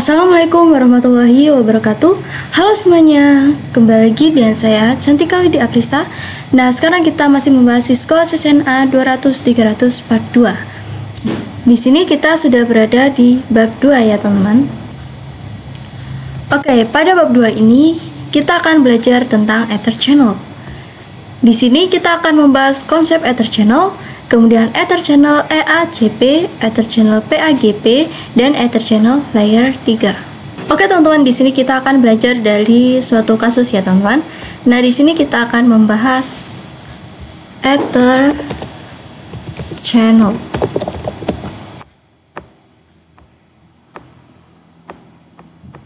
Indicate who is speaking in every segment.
Speaker 1: Assalamualaikum warahmatullahi wabarakatuh. Halo semuanya, kembali lagi dengan saya Cantika Widi Aprisa. Nah, sekarang kita masih membahas Cisco CCNA 200-300 part 2. Di sini kita sudah berada di bab 2 ya teman-teman. Oke, pada bab 2 ini kita akan belajar tentang Ether Channel. Di sini kita akan membahas konsep Ether Channel, kemudian Ether Channel EACP, Ether Channel PAGP, dan Ether Channel Layer 3. Oke teman-teman, di sini kita akan belajar dari suatu kasus ya teman-teman. Nah, di sini kita akan membahas Ether Channel.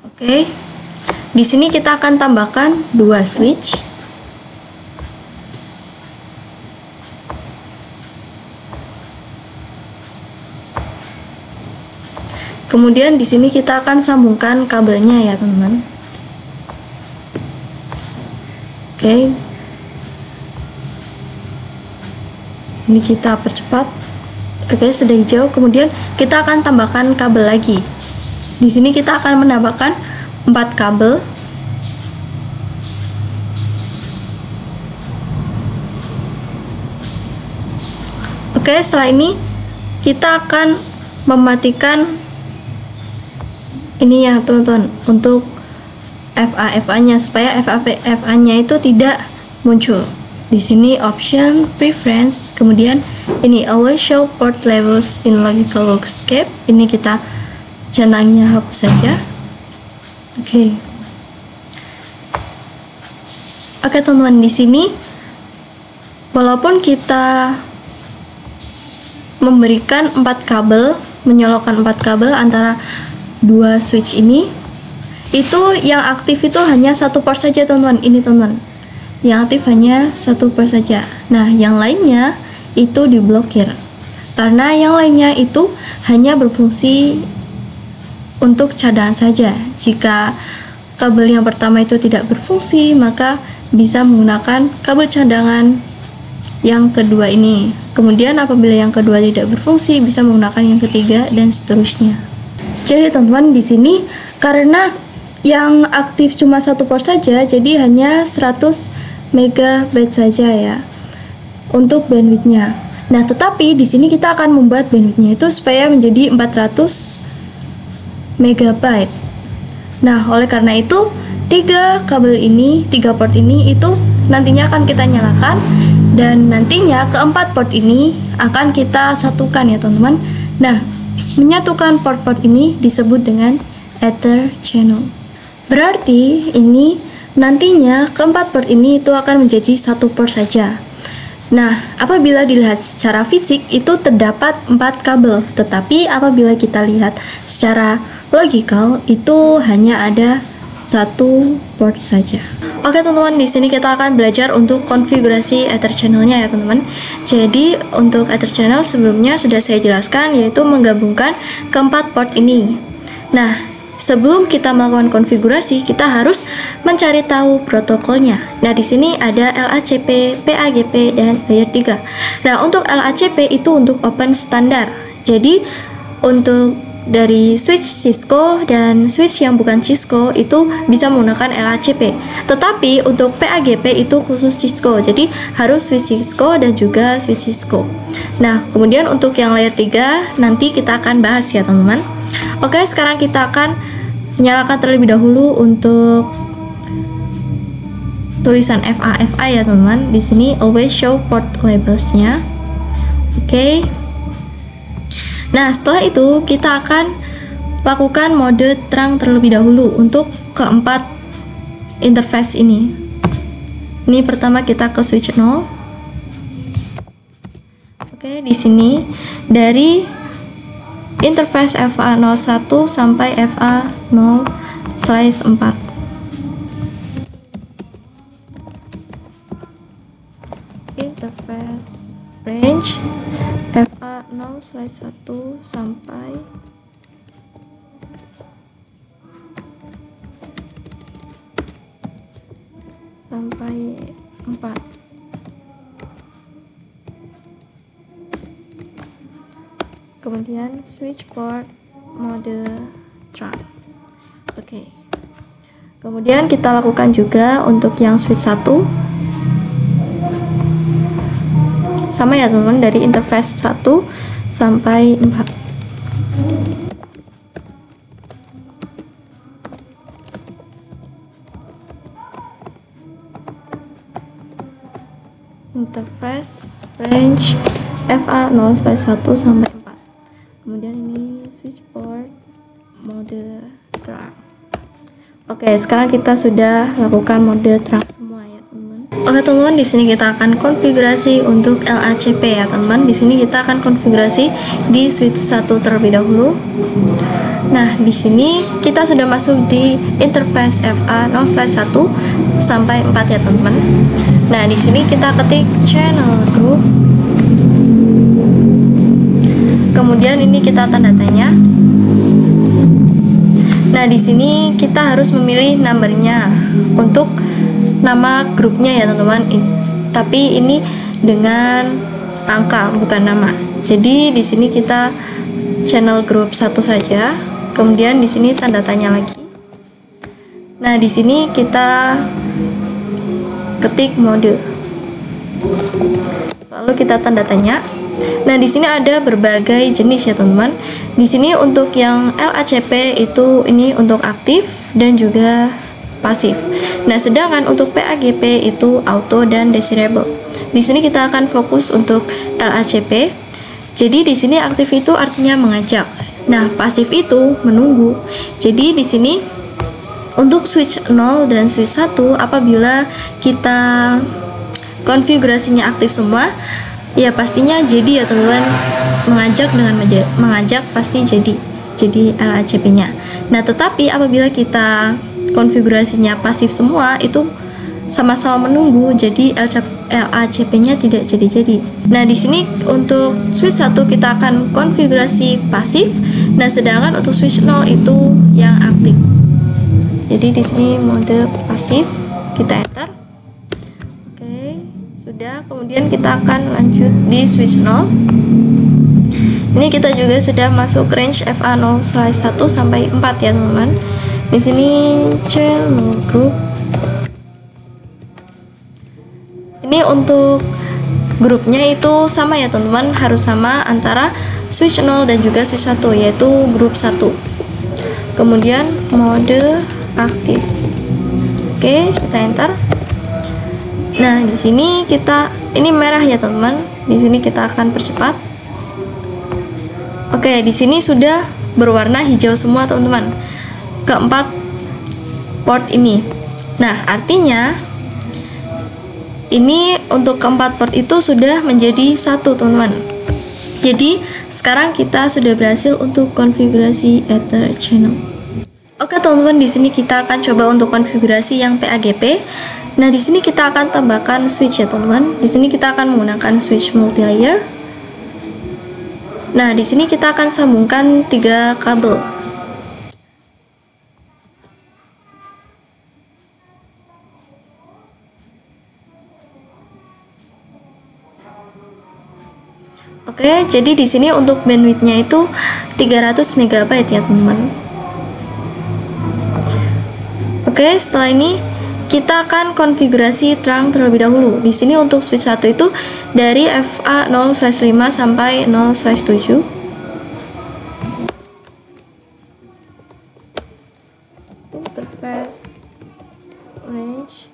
Speaker 1: Oke. Di sini kita akan tambahkan dua switch. Kemudian di sini kita akan sambungkan kabelnya ya teman-teman. Oke. Ini kita percepat. Oke, sudah hijau. Kemudian kita akan tambahkan kabel lagi. Di sini kita akan menambahkan 4 kabel. Oke, setelah ini kita akan mematikan ini ya teman-teman, untuk FA nya supaya FA nya itu tidak muncul. Di sini option preference, kemudian ini always show port levels in logical workscape, ini kita centangnya hapus saja. Oke teman-teman, di sini walaupun kita memberikan 4 kabel, menyolokkan 4 kabel antara dua switch ini, itu yang aktif itu hanya 1 port saja teman-teman. Ini teman-teman, yang aktif hanya 1 port saja. Nah, yang lainnya itu diblokir karena yang lainnya itu hanya berfungsi untuk cadangan saja. Jika kabel yang pertama itu tidak berfungsi, maka bisa menggunakan kabel cadangan yang kedua ini. Kemudian apabila yang kedua tidak berfungsi, bisa menggunakan yang ketiga dan seterusnya. Jadi teman-teman, di sini karena yang aktif cuma 1 port saja, jadi hanya 100 MB saja ya untuk bandwidthnya. Nah, tetapi di sini kita akan membuat bandwidthnya itu supaya menjadi 400 MB. Nah, oleh karena itu 3 kabel ini, 3 port ini itu nantinya akan kita nyalakan, dan nantinya keempat port ini akan kita satukan ya teman-teman. Nah, menyatukan port-port ini disebut dengan Ether Channel. Berarti ini nantinya keempat port ini itu akan menjadi 1 port saja. Nah, apabila dilihat secara fisik itu terdapat 4 kabel, tetapi apabila kita lihat secara logikal itu hanya ada 1 port saja. Oke teman-teman, di sini kita akan belajar untuk konfigurasi Ether Channel-nya ya teman-teman. Jadi untuk Ether Channel sebelumnya sudah saya jelaskan, yaitu menggabungkan keempat port ini. Nah, sebelum kita melakukan konfigurasi, kita harus mencari tahu protokolnya. Nah, di sini ada LACP, PAGP, dan Layer 3. Nah, untuk LACP itu untuk open standar. Jadi untuk dari switch Cisco dan switch yang bukan Cisco itu bisa menggunakan LACP. Tetapi untuk PAGP itu khusus Cisco. Jadi harus switch Cisco dan juga switch Cisco. Nah, kemudian untuk yang layer 3 nanti kita akan bahas ya, teman-teman. Oke, sekarang kita akan nyalakan terlebih dahulu untuk tulisan FA ya, teman-teman. Di sini always show port labels-nya. Oke. Nah, setelah itu kita akan lakukan mode terang terlebih dahulu untuk keempat interface ini. Ini pertama kita ke switch 0. Oke, di sini dari interface FA01 sampai FA0/4. Interface range FA0/1 sampai sampai 4. Kemudian switch port mode terang. Oke. Kemudian kita lakukan juga untuk yang switch 1. Sama ya teman-teman, dari interface 1 sampai 4. Interface range FA0/1 sampai 4. Kemudian ini switchboard mode terang. Oke, sekarang kita sudah lakukan mode terang semua ya teman-teman. Oke teman-teman, di sini kita akan konfigurasi untuk LACP ya teman-teman. Di sini kita akan konfigurasi di switch 1 terlebih dahulu. Nah, di sini kita sudah masuk di interface FA0/1 sampai 4 ya teman-teman. Nah, di sini kita ketik channel group. Kemudian ini kita tanda tanya. Nah, di sini kita harus memilih numbernya untuk nama grupnya ya teman-teman. Tapi ini dengan angka bukan nama. Jadi di sini kita channel group 1 saja. Kemudian di sini tanda tanya lagi. Nah, di sini kita ketik mode. Lalu kita tanda tanya. Nah, di sini ada berbagai jenis ya teman-teman. Di sini untuk yang LACP itu ini untuk aktif dan juga pasif. Nah, sedangkan untuk PAGP itu auto dan desirable. Di sini kita akan fokus untuk LACP. Jadi di sini aktif itu artinya mengajak. Nah, pasif itu menunggu. Jadi di sini untuk switch 0 dan switch 1 apabila kita konfigurasinya aktif semua, ya pastinya jadi ya teman-teman. Mengajak dengan mengajak pasti jadi LACP-nya. Nah, tetapi apabila kita konfigurasinya pasif semua, itu sama-sama menunggu, jadi LACP-nya tidak jadi-jadi. Nah, di sini untuk switch 1 kita akan konfigurasi pasif. Nah, sedangkan untuk switch 0 itu yang aktif. Jadi di sini mode pasif, kita enter. Oke, sudah. Kemudian kita akan lanjut di switch 0. Ini kita juga sudah masuk range FA0/1 sampai 4 ya teman-teman. Di sini channel group. Ini untuk grupnya itu sama ya teman-teman, harus sama antara switch 0 dan juga switch 1, yaitu grup 1. Kemudian mode aktif. Oke, kita enter. Nah, di sini ini merah ya teman-teman. Di sini kita akan percepat. Oke, di sini sudah berwarna hijau semua teman-teman. Keempat port ini. Nah, artinya ini untuk keempat port itu sudah menjadi satu teman-teman. Jadi sekarang kita sudah berhasil untuk konfigurasi Ether channel. Oke teman-teman, di sini kita akan coba untuk konfigurasi yang PAGP. Nah, di sini kita akan tambahkan switch ya teman-teman. Di sini kita akan menggunakan switch multi-layer. Nah, di sini kita akan sambungkan 3 kabel. Oke, jadi di sini untuk bandwidthnya itu 300 MB ya teman-teman. Oke, setelah ini kita akan konfigurasi terang terlebih dahulu. Di sini untuk switch 1 itu dari FA0/5 sampai 0/7. Interface range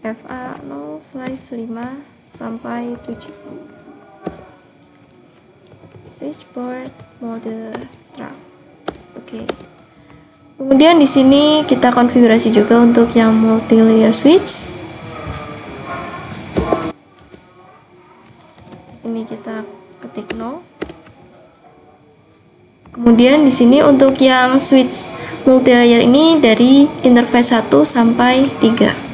Speaker 1: FA0/5 sampai 7. Switchboard mode terang. Oke. Kemudian di sini kita konfigurasi juga untuk yang multi-layer switch. Ini kita ketik 0. Kemudian di sini untuk yang switch multi-layer ini dari interface 1 sampai 3.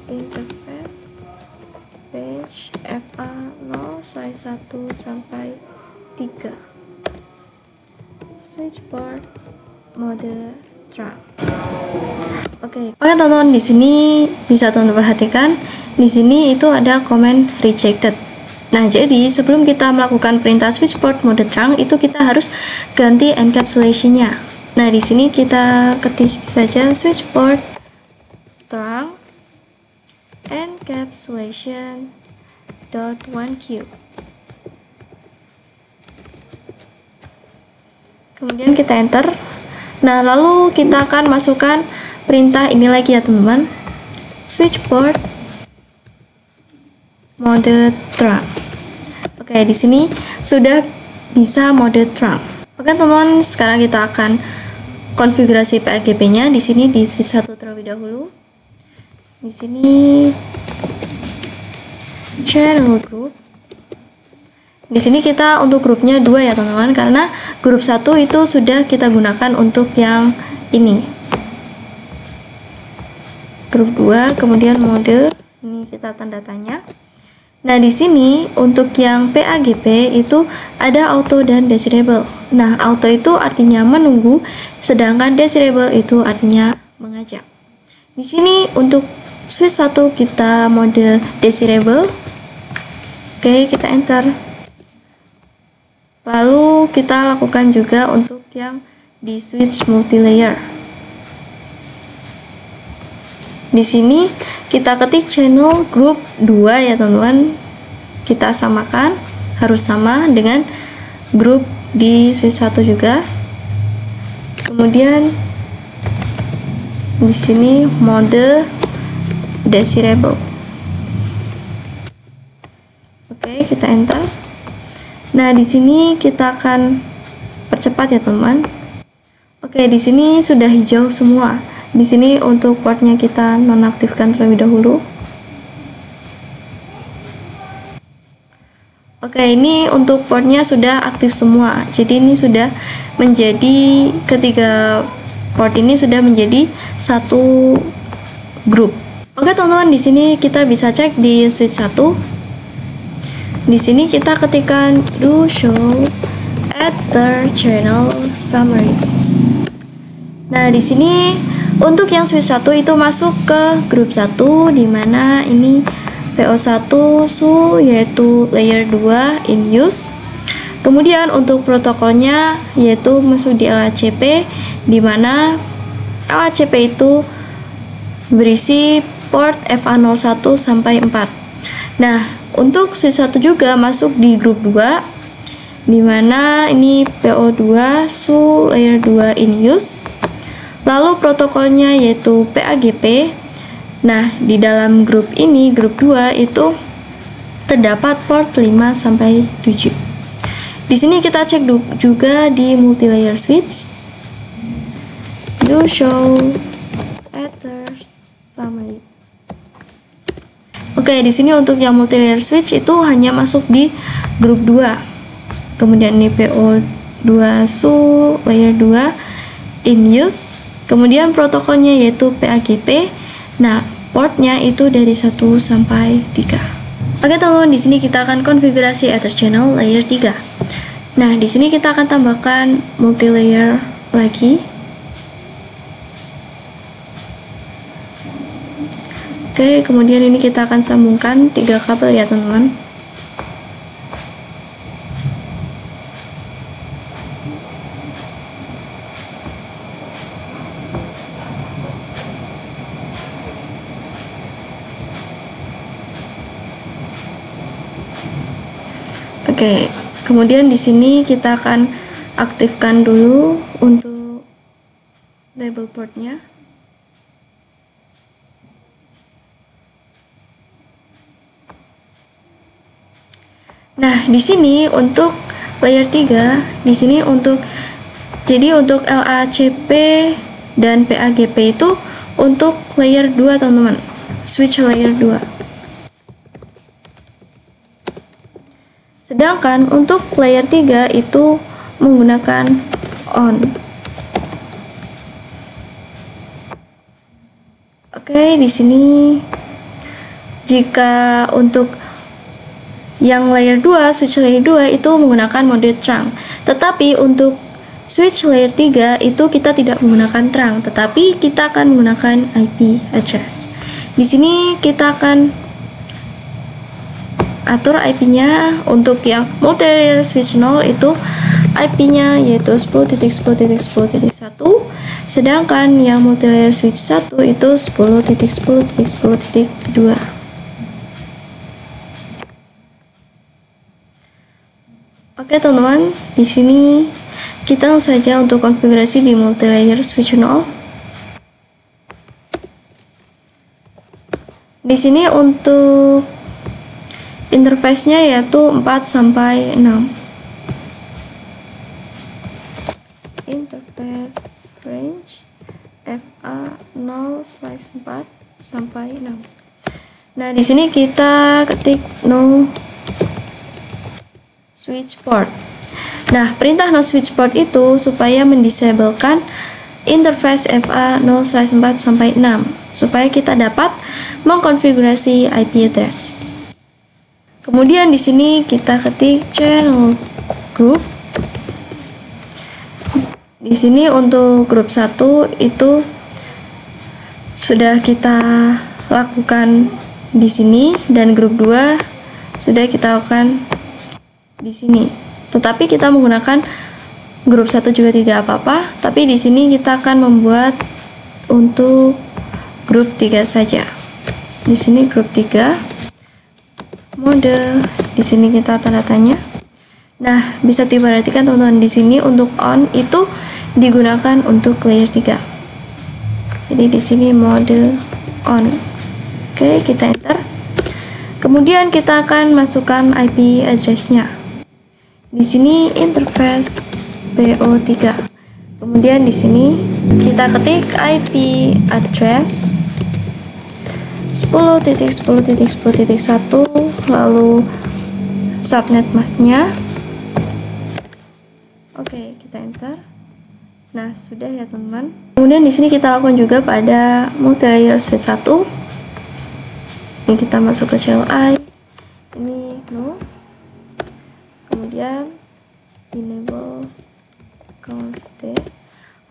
Speaker 1: Interface range FA0/1 sampai 3. switch port mode trunk. Oke, teman-teman, di sini bisa teman perhatikan di sini itu ada komen rejected. Nah, jadi sebelum kita melakukan perintah switch port mode trunk itu kita harus ganti encapsulation-nya. Nah, di sini kita ketik saja switch port trunk encapsulation .1Q. Kemudian kita enter. Nah, lalu kita akan masukkan perintah ini lagi ya teman-teman, switch port mode trunk. Oke, di sini sudah bisa mode trunk. Oke teman-teman, sekarang kita akan konfigurasi PAGP-nya. Di sini di switch 1 terlebih dahulu. Di sini channel group. Di sini kita untuk grupnya 2 ya teman-teman, karena grup 1 itu sudah kita gunakan untuk yang ini. Grup 2, kemudian mode, ini kita tanda tanya. Nah, di sini untuk yang PAGP itu ada auto dan desirable. Nah, auto itu artinya menunggu, sedangkan desirable itu artinya mengajak. Di sini untuk switch 1 kita mode desirable. Oke, kita enter. Lalu kita lakukan juga untuk yang di switch multilayer. Di sini kita ketik channel group 2 ya teman-teman. Kita samakan, harus sama dengan grup di switch 1 juga. Kemudian di sini mode desirable. Oke, kita enter. Nah, di sini kita akan percepat ya teman. Oke, di sini sudah hijau semua. Di sini untuk portnya kita nonaktifkan terlebih dahulu. Oke, ini untuk portnya sudah aktif semua. Jadi ini sudah menjadi ketiga port ini sudah menjadi satu grup. Oke teman-teman, di sini kita bisa cek di switch 1. Di sini kita ketikkan do show ether channel summary. Nah, di sini untuk yang switch 1 itu masuk ke grup 1, di mana ini PO1 su yaitu layer 2 in use. Kemudian untuk protokolnya yaitu masuk di LHCP, di mana LHCP itu berisi port FA01 sampai 4. Nah, untuk switch 1 juga masuk di grup 2, di mana ini PO2 su layer 2 in use. Lalu protokolnya yaitu PAGP. Nah, di dalam grup ini, grup 2 itu terdapat port 5 sampai 7. Di sini kita cek juga di multilayer switch. Do show ether summary. Oke, di sini untuk yang multilayer switch itu hanya masuk di grup 2. Kemudian ini PO2 su layer 2 in use. Kemudian protokolnya yaitu PAGP. Nah, portnya itu dari 1 sampai 3. Oke teman-teman, di sini kita akan konfigurasi Ether channel layer 3. Nah, di sini kita akan tambahkan multilayer lagi. Oke, kemudian ini kita akan sambungkan 3 kabel ya teman-teman. Oke, kemudian di sini kita akan aktifkan dulu untuk label portnya. Nah, di sini untuk layer 3, di sini untuk LACP dan PAGP itu untuk layer 2 teman-teman. Switch layer 2. Sedangkan untuk layer 3 itu menggunakan on. Oke, di sini jika untuk yang layer 2, switch layer 2 itu menggunakan mode trunk. Tetapi untuk switch layer 3 itu kita tidak menggunakan trunk, tetapi kita akan menggunakan IP address. Di sini kita akan atur IP-nya. Untuk yang multi-layer switch 0 itu IP-nya yaitu 10.10.10.1, sedangkan yang multi-layer switch 1 itu 10.10.10.2. Oke teman-teman, di sini kita langsung saja untuk konfigurasi di multi-layer switch 0. Di sini untuk interface-nya yaitu 4 sampai 6. Interface range FA0/4 sampai 6. Nah, di sini kita ketik no switch port. Nah, perintah no switch port itu supaya mendisablekan interface FA0/4 sampai 6 supaya kita dapat mengkonfigurasi IP address. Kemudian di sini kita ketik channel group. Di sini untuk grup 1 itu sudah kita lakukan di sini, dan grup 2 sudah kita lakukan di sini. Tetapi kita menggunakan grup 1 juga tidak apa-apa, tapi di sini kita akan membuat untuk grup 3 saja. Di sini grup 3 mode, di sini kita tanda tanya. Nah, bisa diperhatikan teman-teman, di sini untuk on itu digunakan untuk layer 3. Jadi di sini mode on. Oke, kita enter. Kemudian kita akan masukkan IP address-nya. Di sini interface PO3. Kemudian di sini kita ketik IP address 10.10.10.1, lalu subnet masknya. Oke, kita enter. Nah, sudah ya teman-teman. Kemudian di sini kita lakukan juga pada multi-layer switch 1. Ini kita masuk ke CLI. Ini no. Kemudian enable const.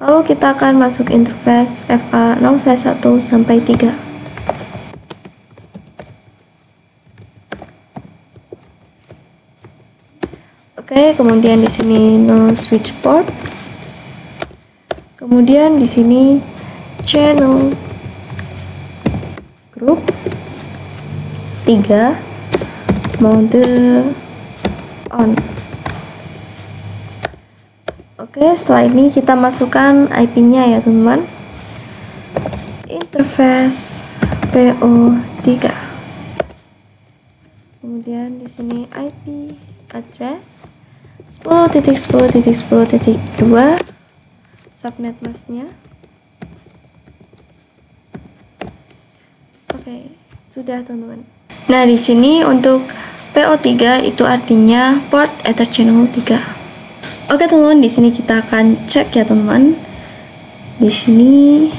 Speaker 1: Lalu kita akan masuk interface FA0/1 sampai 3. Oke, kemudian di sini no switch port. Kemudian di sini channel group 3 mode on. Oke, setelah ini kita masukkan IP-nya ya teman-teman. Interface PO3. Kemudian di sini IP address 10.10.10.2, subnet masknya. Oke, sudah teman-teman. Nah, di sini untuk PO3 itu artinya port Ether channel 3. Oke teman-teman, di sini kita akan cek ya teman-teman. Di sini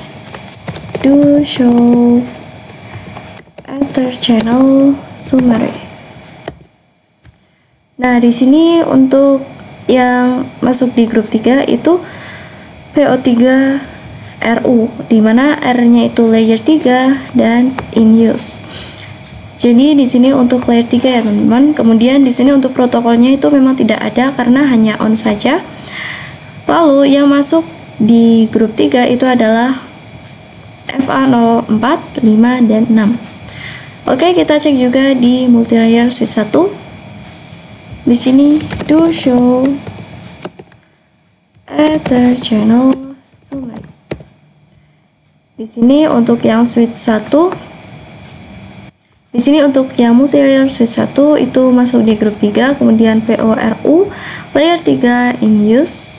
Speaker 1: do show Ether channel summary. Nah, di sini untuk yang masuk di grup 3 itu PO3 RU, dimana R-nya itu layer 3 dan in use. Jadi di sini untuk layer 3 ya teman-teman. Kemudian di sini untuk protokolnya itu memang tidak ada karena hanya on saja. Lalu yang masuk di grup 3 itu adalah FA04, 5 dan 6. Oke, kita cek juga di multi-layer switch 1. Di sini do show Ether channel summary. Di sini untuk yang switch 1, di sini untuk yang multi-layer switch 1 itu masuk di grup 3, kemudian PORU layer 3 in use.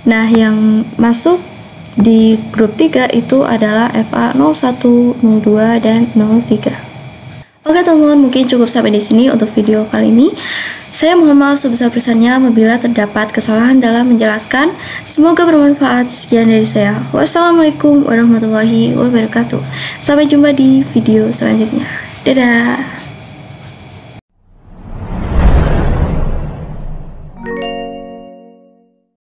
Speaker 1: Nah, yang masuk di grup 3 itu adalah FA01, 02 dan 03. Oke teman-teman, mungkin cukup sampai di sini untuk video kali ini. Saya mohon maaf sebesar-besarnya apabila terdapat kesalahan dalam menjelaskan. Semoga bermanfaat. Sekian dari saya. Wassalamualaikum warahmatullahi wabarakatuh. Sampai jumpa di video selanjutnya. Dadah.